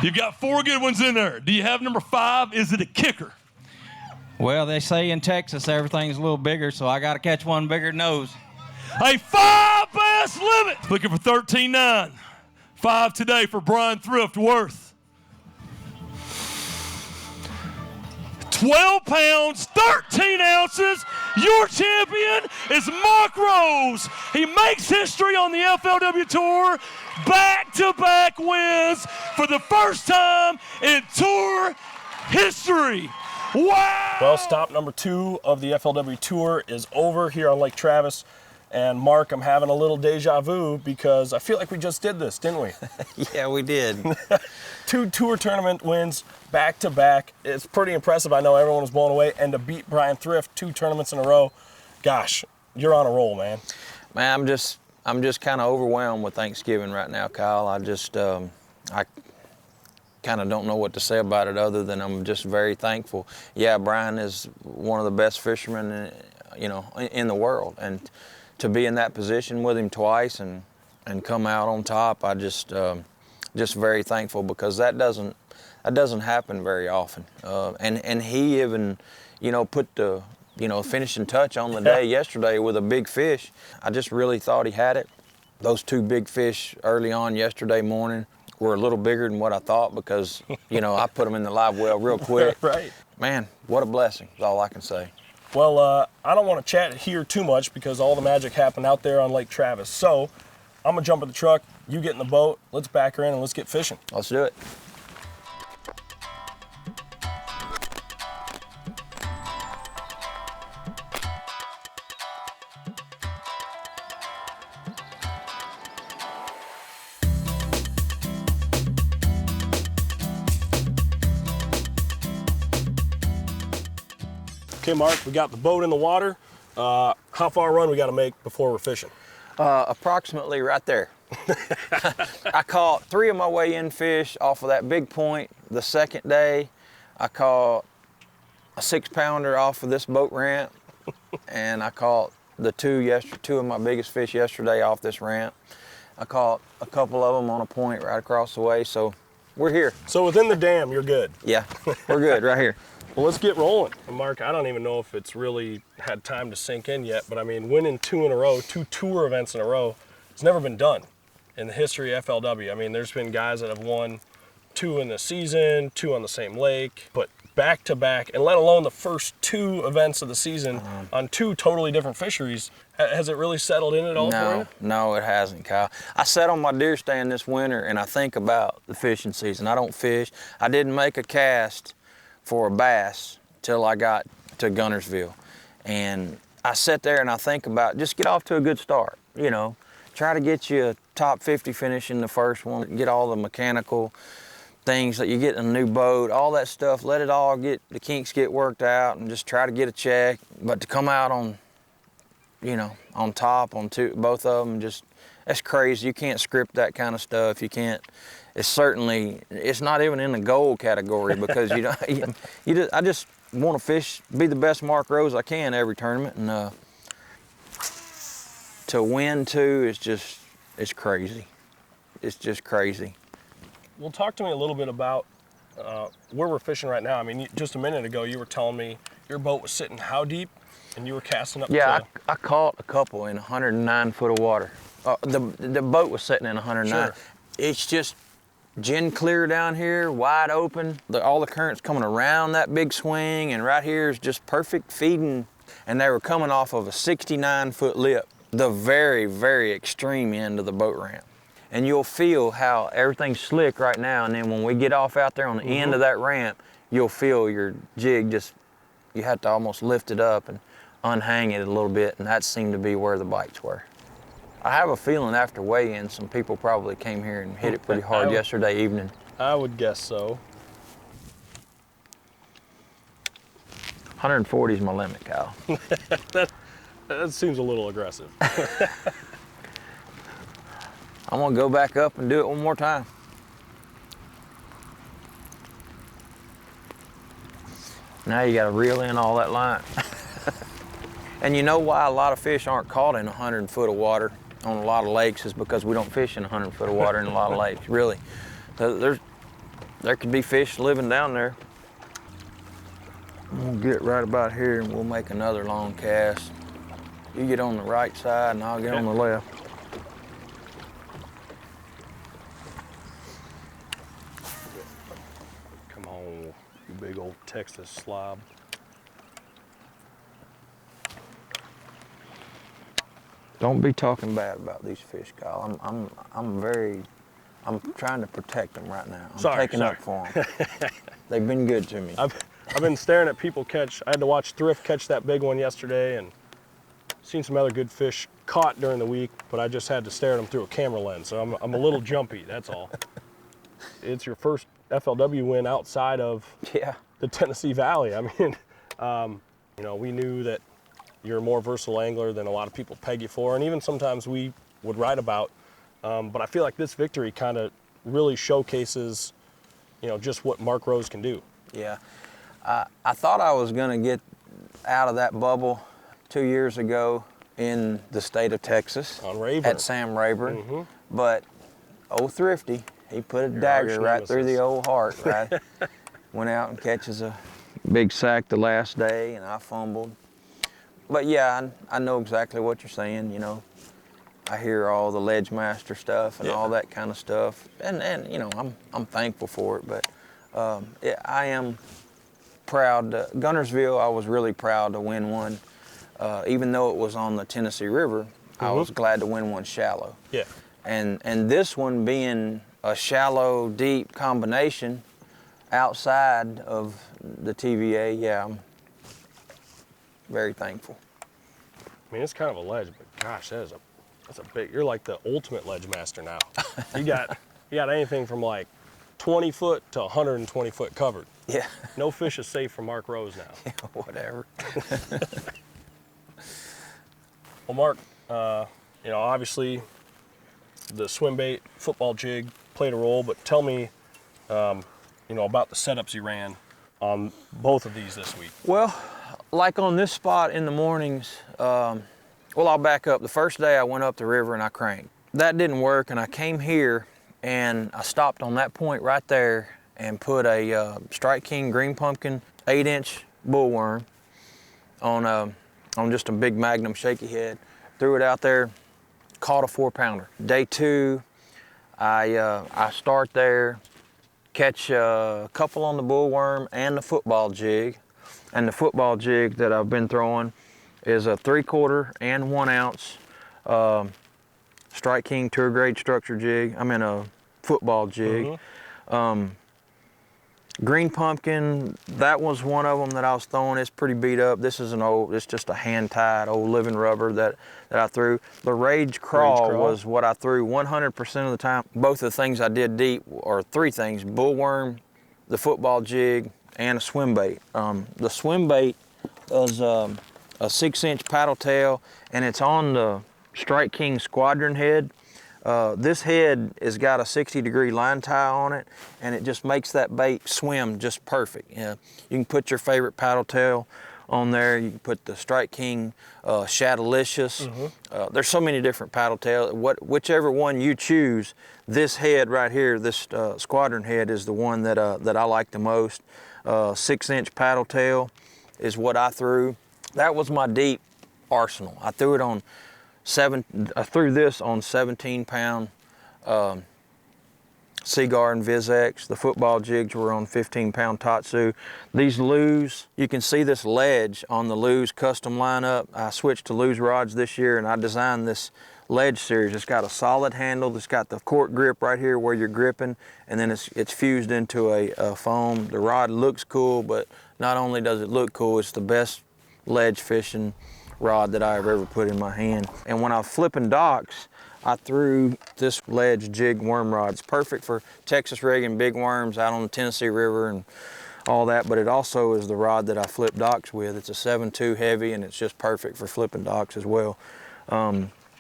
You've got 4 good ones in there. Do you have number 5? Is it a kicker? Well, they say in Texas everything's a little bigger, so I got to catch one bigger than those. A 5 bass limit. Looking for 13.9. 5 today for Brian Thriftworth. 12 pounds, 13 ounces. Your champion is Mark Rose. He makes history on the FLW Tour. Back-to-back wins for the first time in Tour history. Wow! Well, stop number 2 of the FLW Tour is over here on Lake Travis. And Mark, I'm having a little deja vu because I feel like we just did this, didn't we? Yeah, we did. 2 tour tournament wins back to back. It's pretty impressive. I know everyone was blown away. And to beat Brian Thrift 2 tournaments in a row, gosh, you're on a roll, man. Man, I'm just kind of overwhelmed with Thanksgiving right now, Kyle. I kind of don't know what to say about it other than I'm just very thankful. Yeah, Brian is one of the best fishermen, in the world, and to be in that position with him twice and come out on top, I just very thankful because that doesn't happen very often. And he even, put the finishing touch on the day yesterday with a big fish. I just really thought he had it. Those 2 big fish early on yesterday morning were a little bigger than what I thought because, I put them in the live well real quick. Right. Man, what a blessing is all I can say. Well, I don't want to chat here too much because all the magic happened out there on Lake Travis. So I'm going to jump in the truck, you get in the boat, let's back her in and let's get fishing. Let's do it. Okay, Mark, we got the boat in the water. How far a run we got to make before we're fishing? Approximately right there. I caught 3 of my weigh-in fish off of that big point the second day. I caught a 6-pounder off of this boat ramp, and I caught the 2 of my biggest fish yesterday off this ramp. I caught a couple of them on a point right across the way, so we're here. So within the dam, you're good. Yeah, we're good right here. Well, let's get rolling. And Mark, I don't even know if it's really had time to sink in yet, but I mean, winning 2 in a row, 2 tour events in a row, it's never been done in the history of FLW. I mean, there's been guys that have won 2 in the season, 2 on the same lake, but back to back, and let alone the first 2 events of the season on 2 totally different fisheries. Has it really settled in at all for you? No, it hasn't, Kyle. I sat on my deer stand this winter and I think about the fishing season. I don't fish. I didn't make a cast for a bass till I got to Guntersville. And I sit there and I think about just get off to a good start, try to get you a top 50 finish in the first one, get all the mechanical things that you get in a new boat, all that stuff, let it all the kinks get worked out and just try to get a check. But to come out on, on top on both of them, that's crazy. You can't script that kind of stuff. You can't. It's not even in the gold category because I just want to fish, be the best Mark Rose I can every tournament, and to win 2 is it's crazy. It's just crazy. Well, talk to me a little bit about where we're fishing right now. I mean, just a minute ago, you were telling me your boat was sitting how deep, and you were casting up. Yeah, I caught a couple in 109 foot of water. The boat was sitting in 109. Sure. It's just gin clear down here, wide open. All the current's coming around that big swing, and right here is just perfect feeding. And they were coming off of a 69-foot lip, the very, very extreme end of the boat ramp. And you'll feel how everything's slick right now, and then when we get off out there on the end of that ramp, you'll feel your jig you have to almost lift it up and unhang it a little bit, and that seemed to be where the bites were. I have a feeling after weigh-in, some people probably came here and hit it pretty hard yesterday evening. I would guess so. 140 is my limit, Kyle. That seems a little aggressive. I'm gonna go back up and do it one more time. Now you gotta reel in all that line. And you know why a lot of fish aren't caught in 100 foot of water on a lot of lakes is because we don't fish in 100 foot of water in a lot of lakes, really. There's there could be fish living down there. We'll get right about here and we'll make another long cast. You get on the right side and I'll get on the left. Come on, you big old Texas slob. Don't be talking bad about these fish, Kyle. I'm trying to protect them right now. I'm taking up for them. They've been good to me. I've been staring at people catch. I had to watch Thrift catch that big one yesterday, and seen some other good fish caught during the week, but I just had to stare at them through a camera lens, so I'm a little jumpy, that's all. It's your first FLW win outside of the Tennessee Valley. I mean, you know, we knew that you're a more versatile angler than a lot of people peg you for, and even sometimes we would write about. But I feel like this victory kind of really showcases, you know, just what Mark Rose can do. Yeah, I thought I was gonna get out of that bubble 2 years ago in the state of Texas On Rayburn. at Sam Rayburn, but old Thrifty, he put a Your dagger arch right through the nemesis. old heart. Right, went out and catches a big sack the last day, and I fumbled. But yeah, I know exactly what you're saying. You know, I hear all the ledge master stuff and all that kind of stuff, and you know, I'm thankful for it. But I am proud. Guntersville, I was really proud to win one, even though it was on the Tennessee River. I was glad to win one shallow. Yeah. And this one being a shallow, deep combination outside of the TVA, yeah, I'm very thankful. I mean, it's kind of a ledge, but gosh, that's a big. You're like the ultimate ledge master now. You got anything from like 20 foot to 120 foot covered. Yeah. No fish is safe from Mark Rose now. Yeah, whatever. Well, Mark, you know, obviously the swim bait, football jig played a role, but tell me, you know, about the setups you ran on both of these this week. Well, like on this spot in the mornings, well, I'll back up. The first day I went up the river and I cranked. That didn't work, and I came here and I stopped on that point right there and put a Strike King green pumpkin 8-inch bullworm on just a big Magnum shaky head. Threw it out there, caught a 4-pounder. Day 2, I start there, catch a couple on the bullworm and the football jig. And the football jig that I've been throwing is a 3/4 and 1 ounce Strike King tour grade structure jig. I mean a football jig. Green pumpkin, that was one of them that I was throwing. It's pretty beat up. This is it's just a hand-tied old living rubber that I threw. The Rage Crawl was what I threw 100% of the time. Both of the things I did deep, or 3 things: bullworm, the football jig, and a swim bait. The swim bait was a 6-inch paddle tail, and it's on the Strike King squadron head. This head has got a 60-degree line tie on it, and it just makes that bait swim just perfect. You can put your favorite paddle tail on there. You can put the Strike King Shadowlicious. There's so many different paddle tails. Whichever one you choose, this head right here, this squadron head, is the one that I like the most. 6-inch paddle tail is what I threw. That was my deep arsenal. I threw it on I threw this on 17-pound Seaguar and VizX. The football jigs were on 15-pound Tatsu. These Lew's, you can see this ledge on the Lew's custom lineup. I switched to Lew's rods this year, and I designed this ledge series. It's got a solid handle. It's got the cork grip right here where you're gripping, and then it's fused into a foam. The rod looks cool, but not only does it look cool, it's the best ledge fishing rod that I've ever put in my hand. And when I was flipping docks, I threw this ledge jig worm rod. It's perfect for Texas rigging big worms out on the Tennessee River and all that, but it also is the rod that I flip docks with. It's a 7.2 heavy, and it's just perfect for flipping docks as well.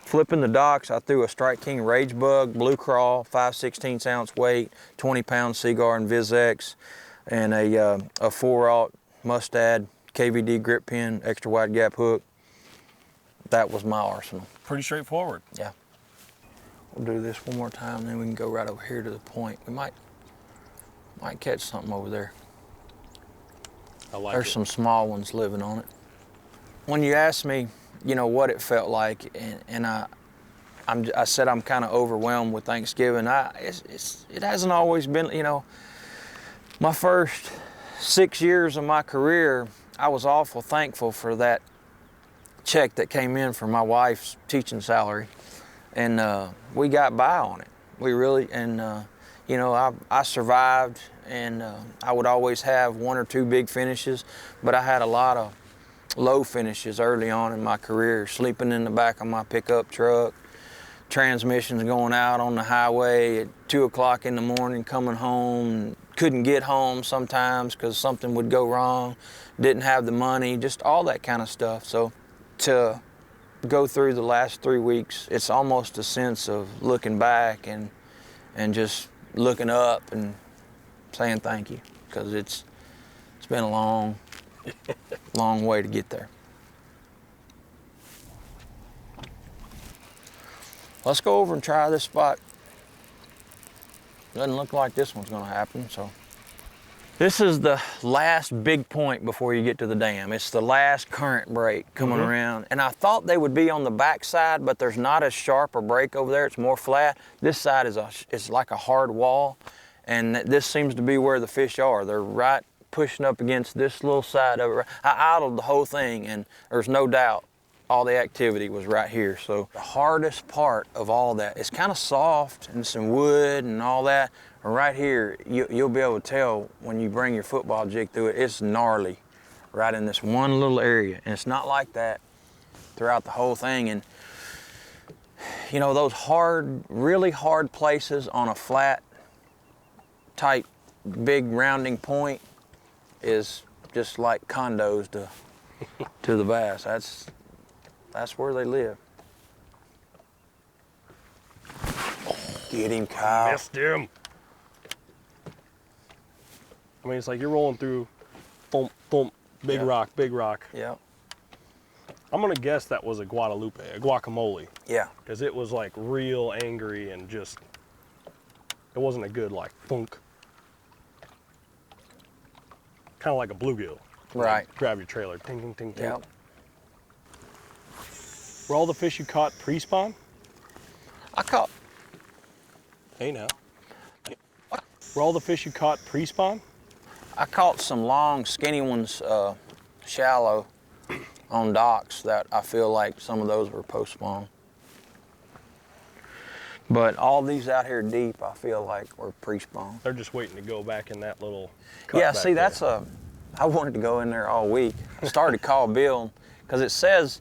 Flipping the docks, I threw a Strike King Rage Bug, Blue Crawl, 5/16 ounce weight, 20-pound Seaguar and VizX, and a 4/0 Mustad KVD grip pin, extra wide gap hook. That was my arsenal. Pretty straightforward. Yeah. We'll do this one more time, then we can go right over here to the point. We might Might catch something over there. I like There's it. some small ones living on it. When you asked me, you know, what it felt like, and I said I'm kind of overwhelmed with Thanksgiving. It hasn't always been, you know, my first 6 years of my career, I was awful thankful for that check that came in for my wife's teaching salary, and we got by on it. We really, and you know, I survived, and I would always have 1 or 2 big finishes, but I had a lot of low finishes early on in my career, sleeping in the back of my pickup truck, transmissions going out on the highway at 2 o'clock in the morning, coming home, couldn't get home sometimes because something would go wrong, didn't have the money, just all that kind of stuff. So to go through the last 3 weeks, it's almost a sense of looking back and just looking up and saying thank you, because it's been a long long way to get there. Let's go over and try this spot. Doesn't look like this one's gonna happen, so. This is the last big point before you get to the dam. It's the last current break coming around. And I thought they would be on the back side, but there's not as sharp a break over there. It's more flat. This side is like a hard wall, and this seems to be where the fish are. They're right pushing up against this little side of it. I idled the whole thing, and there's no doubt all the activity was right here. So the hardest part of all that, it's kind of soft and some wood and all that. Right here, you'll be able to tell when you bring your football jig through it, it's gnarly right in this one little area. And it's not like that throughout the whole thing. And you know, those hard, really hard places on a flat type, big rounding point is just like condos to the bass. That's where they live. Get him, Kyle. Missed him. I mean, it's like you're rolling through, thump, thump, big Yeah. rock, big rock. Yeah. I'm gonna guess that was a Guadalupe, a guacamole, Yeah. because it was like real angry and just, it wasn't a good like thunk. Kind of like a bluegill. Right. Like, grab your trailer, ting, ting, ting, ting. Yeah. Were all the fish you caught pre-spawn? I caught. Hey now. Were all the fish you caught pre-spawn? I caught some long, skinny ones, shallow, on docks that I feel like some of those were post-spawn. But all these out here deep, I feel like were pre-spawn. They're just waiting to go back in that little cut Yeah, back see, there. that's I wanted to go in there all week. I started to call Bill, because it says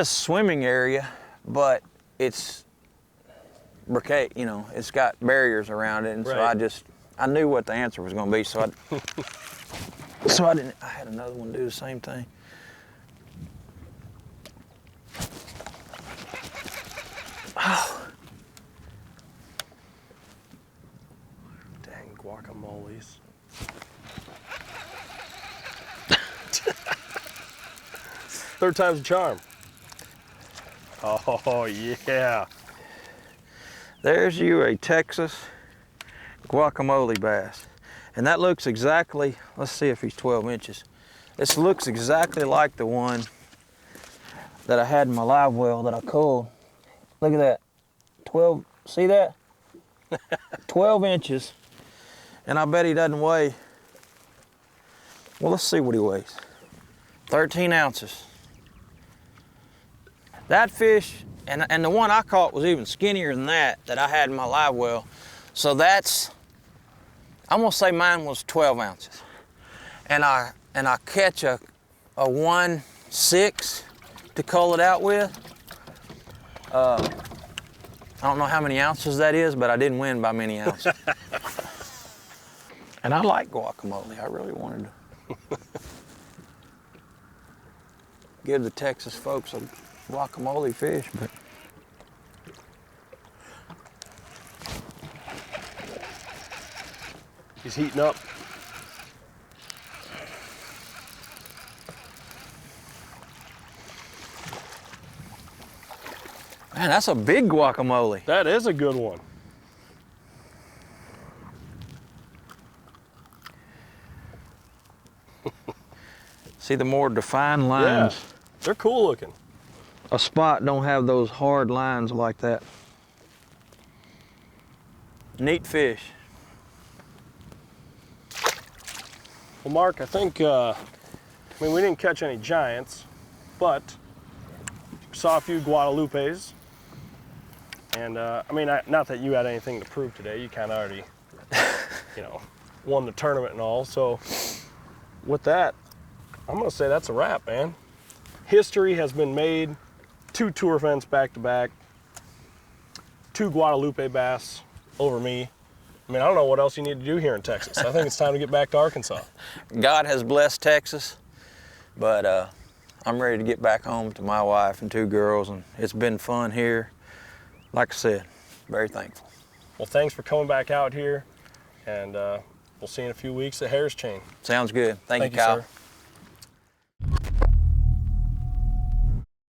swimming area, but it's briquette, you know, it's got barriers around it, and Right. so I knew what the answer was going to be, so I had another one do the same thing. Oh. Dang guacamoles. Third time's a charm. Oh, yeah. There's you a Texas guacamole bass. And that looks exactly, let's see if he's 12 inches. This looks exactly like the one that I had in my live well that I culled. Look at that, 12, see that? 12 inches. And I bet he doesn't weigh, well, let's see what he weighs. 13 ounces. That fish, and the one I caught was even skinnier than that I had in my live well. So that's, I'm gonna say mine was 12 ounces. And I catch a 1.6 to cull it out with. I don't know how many ounces that is, but I didn't win by many ounces. And I like guacamole, I really wanted to give the Texas folks a guacamole fish, but He's heating up. man, that's a big guacamole. That is a good one. See the more defined lines. Yeah, they're cool looking. A spot don't have those hard lines like that. Neat fish. Well, Mark, I think, I mean, we didn't catch any giants, but saw a few Guadalupes. And, I mean, not that you had anything to prove today. You kind of already, you know, won the tournament and all. So with that, I'm going to say that's a wrap, man. History has been made. 2 tour events back-to-back. 2 Guadalupe bass over me. I mean, I don't know what else you need to do here in Texas. I think it's time to get back to Arkansas. God has blessed Texas, but I'm ready to get back home to my wife and 2 girls, and it's been fun here. Like I said, very thankful. Well, thanks for coming back out here, and we'll see you in a few weeks at Harris Chain. Sounds good. Thank you, you, Kyle. sir.